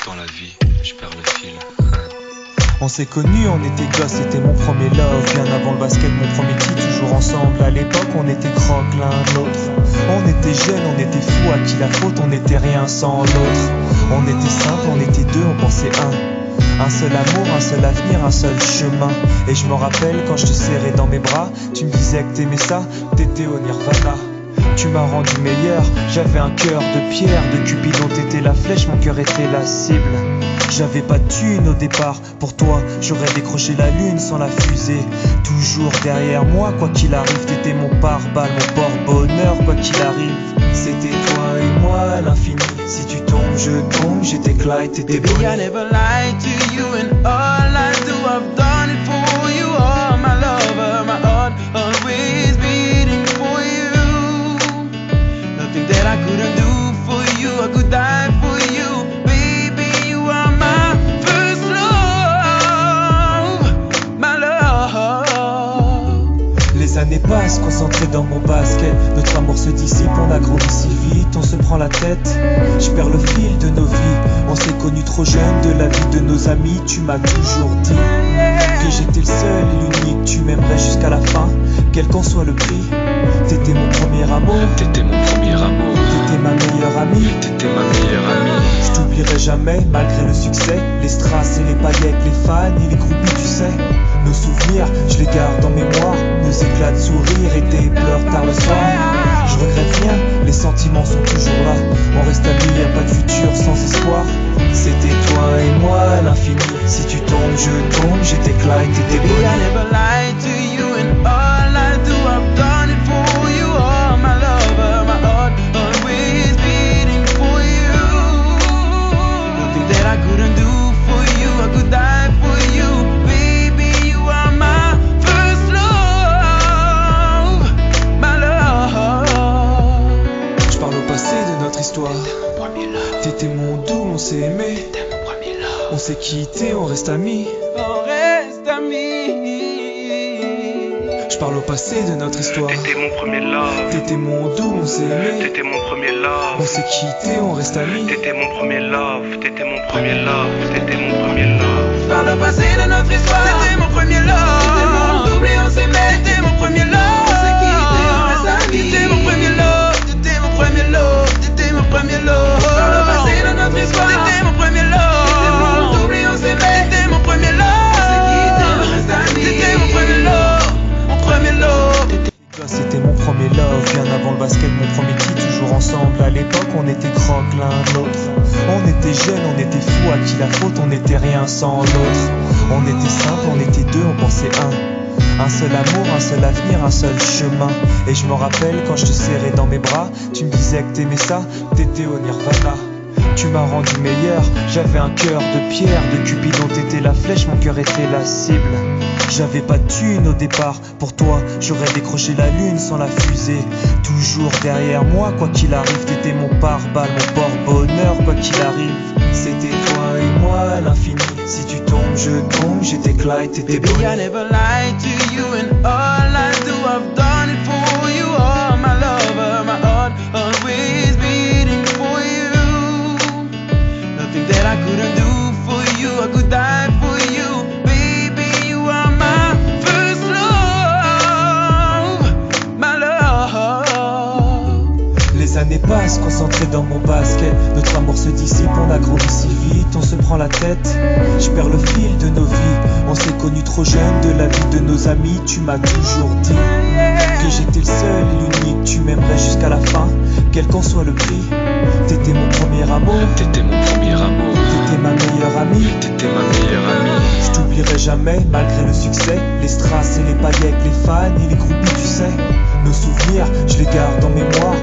dans la vie, je perds le fil. On s'est connus, on était gosses, c'était mon premier love. Bien avant le basket, mon premier titre, toujours ensemble. À l'époque, on était croque l'un l'autre. On était jeunes, on était fous, à qui la faute, on n'était rien sans l'autre. On était simple, on était deux, on pensait un seul amour, un seul avenir, un seul chemin. Et je me rappelle quand je te serrais dans mes bras, tu me disais que t'aimais ça, t'étais au nirvana. Tu m'as rendu meilleur, j'avais un cœur de pierre. De Cupidon t'étais la flèche, mon cœur était la cible. J'avais pas de thune au départ, pour toi j'aurais décroché la lune sans la fusée. Toujours derrière moi, quoi qu'il arrive, t'étais mon pare-balles, mon porte-bonheur, quoi qu'il arrive. C'était toi et moi à l'infini. Si tu tombes, je tombe, j'étais Clyde, t'étais Bonnie. Baby, I never lied to you, and all I do, I've done it for you. Oh, my lover, my heart always beating for you. Nothing that I couldn't do for you, I could die for you. Baby, you are my first love, my love. Les années passent, concentrées dans mon basket. Notre amour se dissipe, on a grandi si vite, on se prend la tête. Je perds le fil de nos vies. On s'est connus trop jeunes, de la vie de nos amis. Tu m'as toujours dit que j'étais le seul et l'unique. Tu m'aimerais jusqu'à la fin, quel qu'en soit le prix. T'étais mon premier amour, T'étais mon premier amour, t'étais ma meilleure amie. t'étais ma meilleure amie. Je t'oublierai jamais, malgré le succès. Les strass et les paillettes, les fans et les groupies, tu sais. Nos souvenirs, je les garde en mémoire. Nos éclats de sourire et tes pleurs tard le soir. Je regrette rien, les sentiments sont toujours là. On reste amis, y'a pas de futur sans espoir. C'était toi et moi à l'infini. Si tu tombes, je tombe, j'étais Clyde, t'étais Baby, I Bonnie. never lied to you, and all I do, I've done it for you. Oh, my lover, my heart always beating for you. Nothing that I couldn't do for you, I could die for you. Baby, you are my first love, my love. Je parle au passé de notre histoire. Mon premier love, T'étais mon doux, on s'est aimé. t'es mon premier love. On s'est quitté, on reste amis. On reste amis. Je parle au passé de notre histoire. T'étais mon premier love, T'étais mon doux, on s'est aimé. t'étais mon premier love. On s'est quitté, on reste amis. T'étais mon premier love, t'étais mon premier love, t'étais mon premier love. Par le passé de notre histoire, c'était mon premier love. C'était mon double et on s'aimait. C'était mon premier love. On s'est quitté, on reste amis. C'était mon premier love. C'était mon premier love. C'était mon premier love. Par le passé de notre histoire, c'était mon premier love. C'était mon double et on s'aimait. C'était mon premier love. On s'est quitté, on reste amis. C'était mon premier love. Mon premier love. C'était mon premier love, bien avant le basket, mon premier titre, toujours ensemble. À l'époque, on était croque l'un l'autre. On était jeunes, on était fous, à qui la faute, on n'était rien sans l'autre. On était simple, on était deux, on pensait un seul amour, un seul avenir, un seul chemin. Et je me rappelle quand je te serrais dans mes bras, tu me disais que t'aimais ça, t'étais au nirvana. Tu m'as rendu meilleur, j'avais un cœur de pierre. De Cupidon t'étais la flèche, mon cœur était la cible. J'avais pas de thune au départ, pour toi j'aurais décroché la lune sans la fusée. Toujours derrière moi, quoi qu'il arrive, t'étais mon pare-balles, mon porte-bonheur, quoi qu'il arrive. C'était toi et moi à l'infini. Si tu tombes, je tombe, j'étais Clyde, t'étais Baby, Bonnie. I never lied to you, and all I do, I've done it for you. Oh, my lover, my heart always beating for you. Nothing that I couldn't do for you, I could die for you. Baby, you are my first love, my love. Les années passent, concentrées dans mon basket. Notre amour se dissipe, on a grandi si vite, on se prend la tête. Je perds le fil de nos vies. On s'est connus trop jeunes, de la vie de nos amis. Tu m'as toujours dit que j'étais le seul et l'unique. Tu m'aimerais jusqu'à la fin, quel qu'en soit le prix. T'étais mon premier amour, T'étais mon premier amour, t'étais ma meilleure amie. t'étais ma meilleure amie. Je t'oublierai jamais, malgré le succès. Les strass et les paillettes, les fans et les groupies, tu sais. Nos souvenirs, je les garde en mémoire.